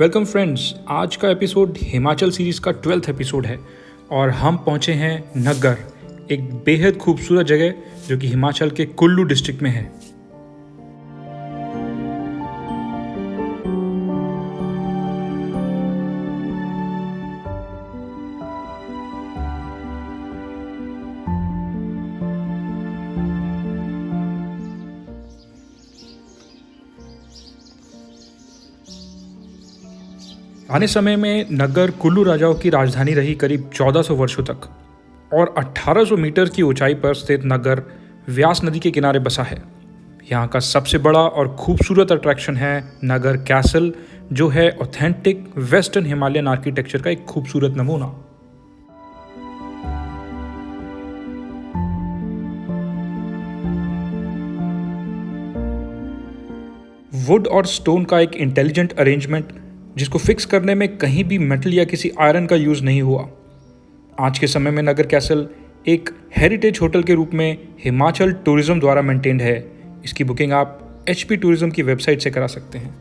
Welcome friends. आज का episode Himachal series का 12th एपिसोड है और हम पहुंचे हैं नग्गर, एक बेहद खूबसूरत जगह जो कि हिमाचल के कुल्लू डिस्ट्रिक्ट में है। आने समय में नग्गर कुल्लू राजाओं की राजधानी रही करीब 1400 वर्षों तक और 1800 मीटर की ऊंचाई पर स्थित नग्गर व्यास नदी के किनारे बसा है। यहाँ का सबसे बड़ा और खूबसूरत अट्रैक्शन है नग्गर कैसल, जो है ऑथेंटिक वेस्टर्न हिमालयन आर्किटेक्चर का एक खूबसूरत नमूना। वुड और स्टोन का एक इंटेलिजेंट अरेंजमेंट, जिसको फिक्स करने में कहीं भी मेटल या किसी आयरन का यूज़ नहीं हुआ। आज के समय में नगर कैसल एक हेरिटेज होटल के रूप में हिमाचल टूरिज्म द्वारा मेंटेन्ड है। इसकी बुकिंग आप HP टूरिज्म की वेबसाइट से करा सकते हैं।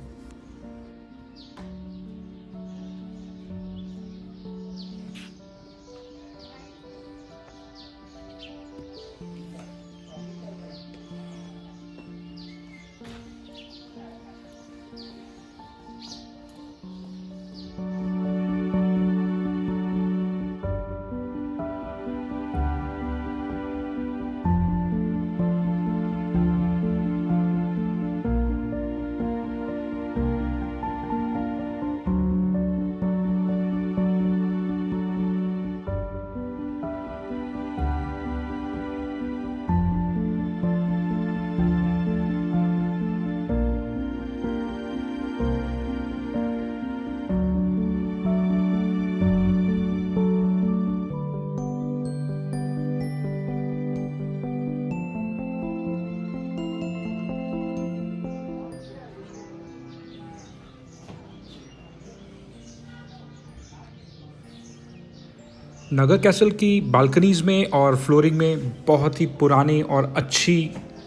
नगर कैसल की बालकनीज़ में और फ्लोरिंग में बहुत ही पुरानी और अच्छी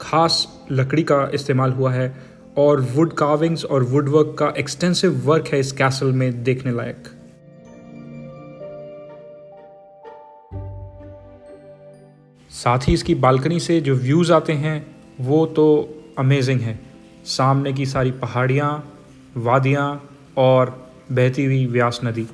खास लकड़ी का इस्तेमाल हुआ है और वुड कार्विंग्स और वुड वर्क का एक्सटेंसिव वर्क है इस कैसल में देखने लायक। साथ ही इसकी बालकनी से जो व्यूज़ आते हैं वो तो अमेजिंग है। सामने की सारी पहाड़ियाँ, वादियाँ और बहती हुई व्यास नदी।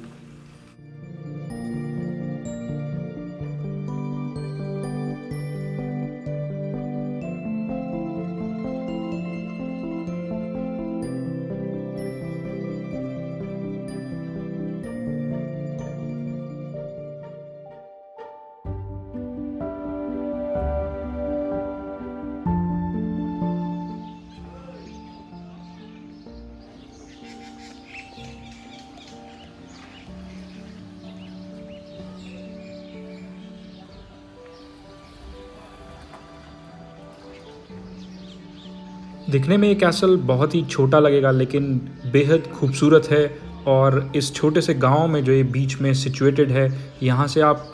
दिखने में ये कैसल बहुत ही छोटा लगेगा लेकिन बेहद खूबसूरत है। और इस छोटे से गांव में जो ये बीच में सिचुएटेड है, यहाँ से आप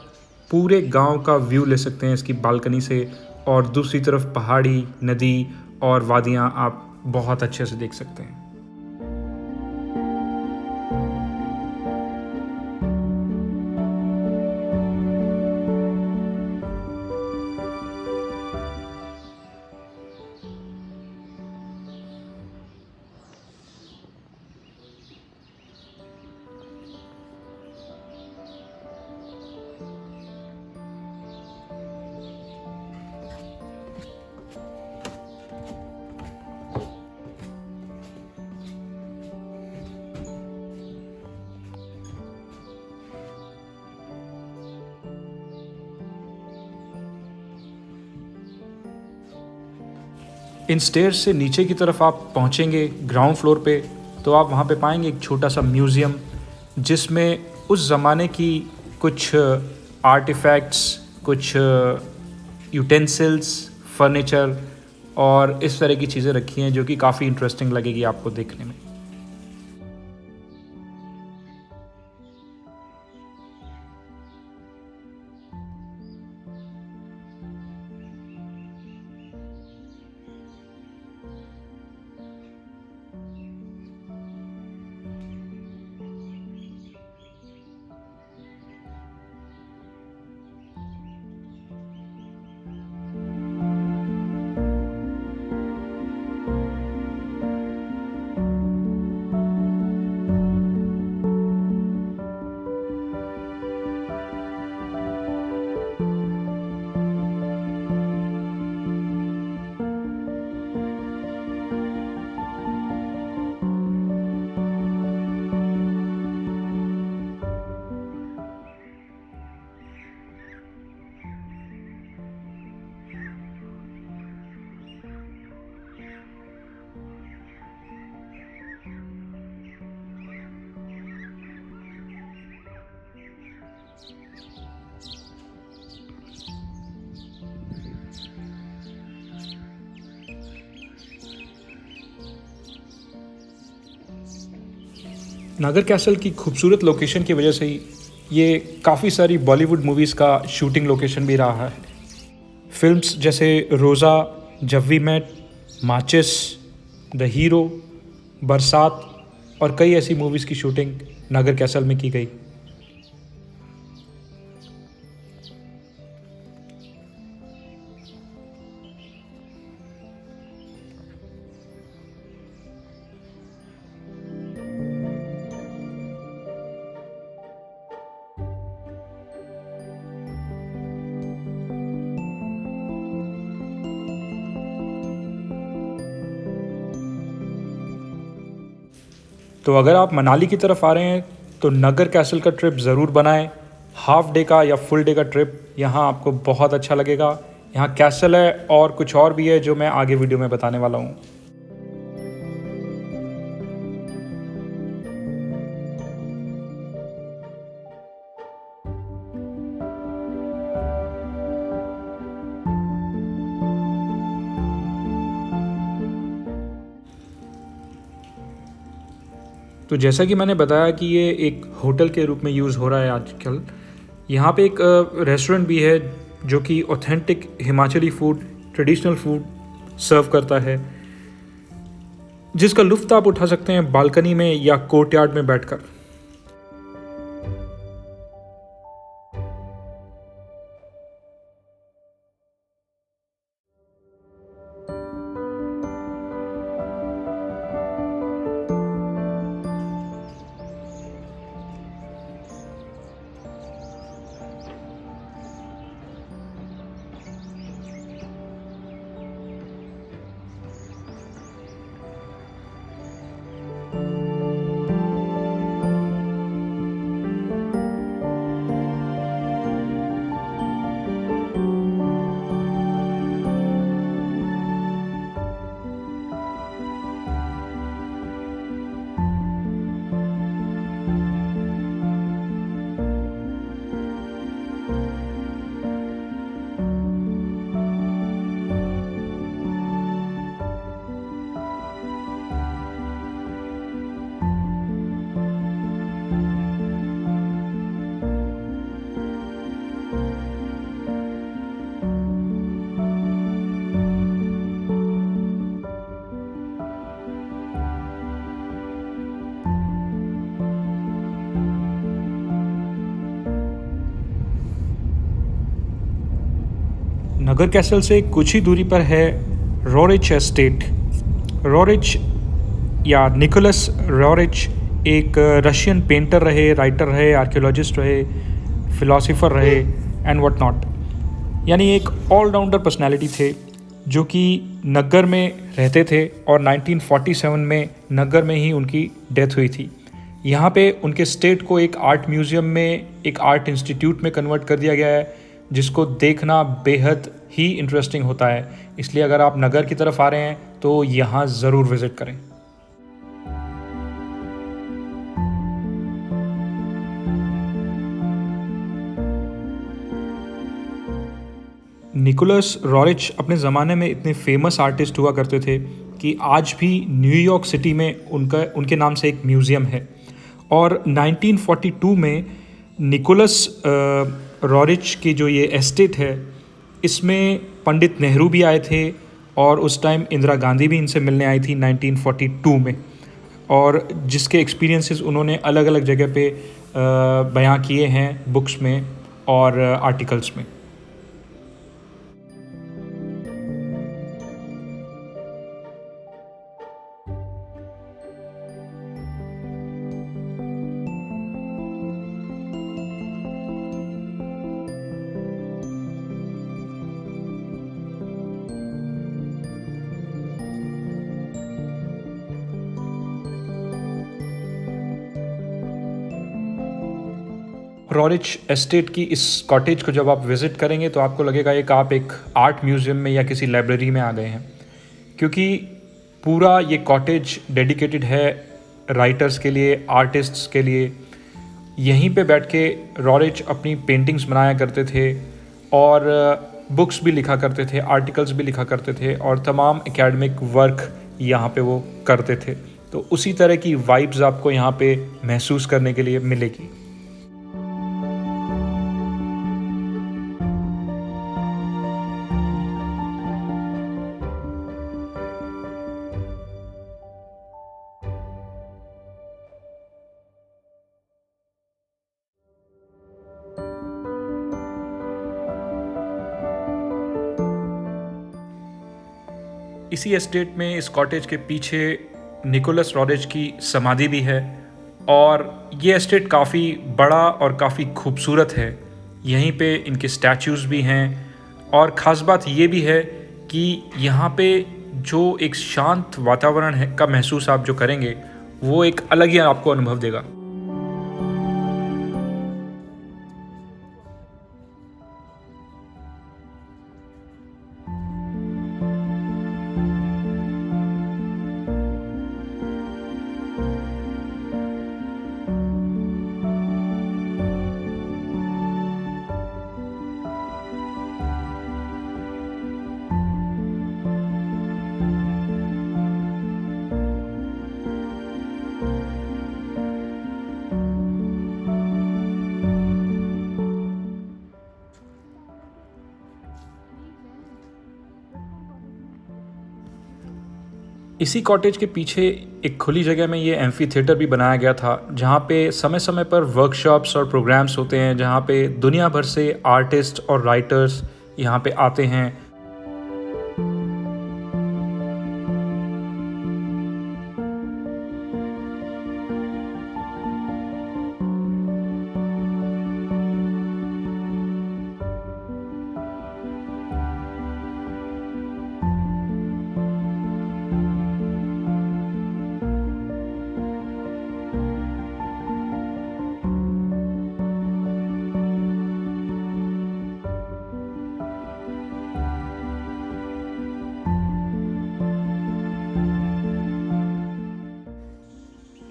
पूरे गांव का व्यू ले सकते हैं इसकी बालकनी से। और दूसरी तरफ पहाड़ी, नदी और वादियाँ आप बहुत अच्छे से देख सकते हैं। इन स्टेयर्स से नीचे की तरफ आप पहुँचेंगे ग्राउंड फ्लोर पे, तो आप वहाँ पे पाएंगे एक छोटा सा म्यूज़ियम, जिसमें उस ज़माने की कुछ आर्टिफैक्ट्स, कुछ यूटेंसिल्स, फर्नीचर और इस तरह की चीज़ें रखी हैं जो कि काफ़ी इंटरेस्टिंग लगेगी आपको देखने में। नागर कैसल की खूबसूरत लोकेशन की वजह से ही ये काफ़ी सारी बॉलीवुड मूवीज़ का शूटिंग लोकेशन भी रहा है। फिल्म्स जैसे रोज़ा, जब वी मेट, माचिस, द हीरो, बरसात और कई ऐसी मूवीज़ की शूटिंग नागर कैसल में की गई। तो अगर आप मनाली की तरफ आ रहे हैं तो नगर कैसल का ट्रिप ज़रूर बनाएं। हाफ डे का या फुल डे का ट्रिप यहाँ आपको बहुत अच्छा लगेगा। यहाँ कैसल है और कुछ और भी है जो मैं आगे वीडियो में बताने वाला हूँ। तो जैसा कि मैंने बताया कि ये एक होटल के रूप में यूज़ हो रहा है आजकल। यहाँ पे एक रेस्टोरेंट भी है जो कि authentic Himachali food, traditional food serve करता है, जिसका लुत्फ़ आप उठा सकते हैं बालकनी में या कोर्टयार्ड में बैठकर। नगर कैसल से कुछ ही दूरी पर है रॉरिच एस्टेट। रॉरिच या निकोलस रॉरिच एक रशियन पेंटर रहे, राइटर रहे, आर्कियोलॉजिस्ट रहे, फिलोसोफर रहे एंड व्हाट नॉट। यानी एक ऑलराउंडर पर्सनालिटी थे जो कि नगर में रहते थे और 1947 में नगर में ही उनकी डेथ हुई थी। यहाँ पे उनके स्टेट को एक आर्ट म्यूज़ियम में, एक आर्ट इंस्टीट्यूट में कन्वर्ट कर दिया गया है, जिसको देखना बेहद ही इंटरेस्टिंग होता है। इसलिए अगर आप नगर की तरफ आ रहे हैं तो यहाँ ज़रूर विज़िट करें। निकोलस रॉरिच अपने ज़माने में इतने फेमस आर्टिस्ट हुआ करते थे कि आज भी न्यूयॉर्क सिटी में उनके नाम से एक म्यूज़ियम है। और 1942 में निकोलस रॉरिच की जो ये एस्टेट है, इसमें पंडित नेहरू भी आए थे और उस टाइम इंदिरा गांधी भी इनसे मिलने आई थी 1942 में, और जिसके एक्सपीरियंसेस उन्होंने अलग अलग जगह पे बयां किए हैं बुक्स में और आर्टिकल्स में। रॉरिच एस्टेट की इस कॉटेज को जब आप विज़िट करेंगे तो आपको लगेगा आप एक आर्ट म्यूज़ियम में या किसी लाइब्रेरी में आ गए हैं, क्योंकि पूरा ये कॉटेज डेडिकेटेड है राइटर्स के लिए, आर्टिस्ट्स के लिए। यहीं पे बैठ के रॉरिच अपनी पेंटिंग्स बनाया करते थे और बुक्स भी लिखा करते थे, आर्टिकल्स भी लिखा करते थे और तमाम एकेडमिक वर्क यहाँ पे वो करते थे। तो उसी तरह की वाइब्स आपको यहाँ पे महसूस करने के लिए मिलेगी। इसी एस्टेट में, इस कॉटेज के पीछे निकोलस रॉरेज की समाधि भी है और ये एस्टेट काफ़ी बड़ा और काफ़ी खूबसूरत है। यहीं पे इनके स्टैचूज़ भी हैं और ख़ास बात ये भी है कि यहाँ पे जो एक शांत वातावरण है का महसूस आप जो करेंगे, वो एक अलग ही आपको अनुभव देगा। इसी कॉटेज के पीछे एक खुली जगह में ये एम्फी थिएटर भी बनाया गया था, जहाँ पे समय समय पर वर्कशॉप्स और प्रोग्राम्स होते हैं, जहाँ पे दुनिया भर से आर्टिस्ट और राइटर्स यहाँ पे आते हैं।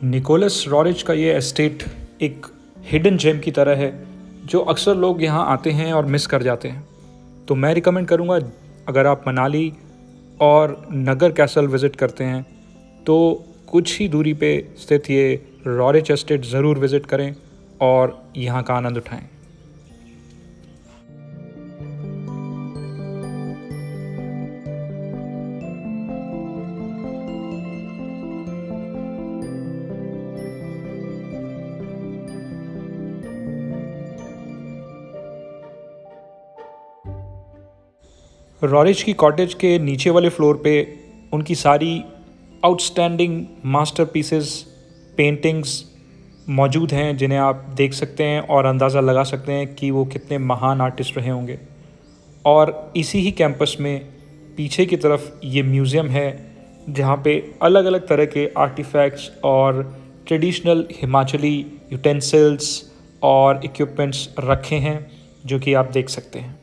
निकोलस रॉरेज का ये एस्टेट एक हिडन जेम की तरह है, जो अक्सर लोग यहाँ आते हैं और मिस कर जाते हैं। तो मैं रिकमेंड करूँगा, अगर आप मनाली और नगर कैसल विज़िट करते हैं तो कुछ ही दूरी पे स्थित ये रॉरेज एस्टेट ज़रूर विज़िट करें और यहाँ का आनंद उठाएं। रॉरेज की कॉटेज के नीचे वाले फ्लोर पे उनकी सारी आउटस्टैंडिंग मास्टरपीसेस, पेंटिंग्स मौजूद हैं, जिन्हें आप देख सकते हैं और अंदाज़ा लगा सकते हैं कि वो कितने महान आर्टिस्ट रहे होंगे। और इसी ही कैंपस में पीछे की तरफ ये म्यूज़ियम है, जहाँ पे अलग अलग तरह के आर्टिफैक्ट्स और ट्रेडिशनल हिमाचली यूटेंसिल्स और इक्विपमेंट्स रखे हैं, जो कि आप देख सकते हैं।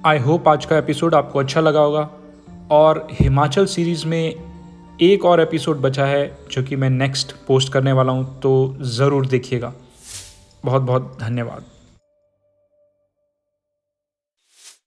आई होप आज का एपिसोड आपको अच्छा लगा होगा और हिमाचल सीरीज़ में एक और एपिसोड बचा है जो कि मैं नेक्स्ट पोस्ट करने वाला हूँ, तो ज़रूर देखिएगा। बहुत बहुत धन्यवाद।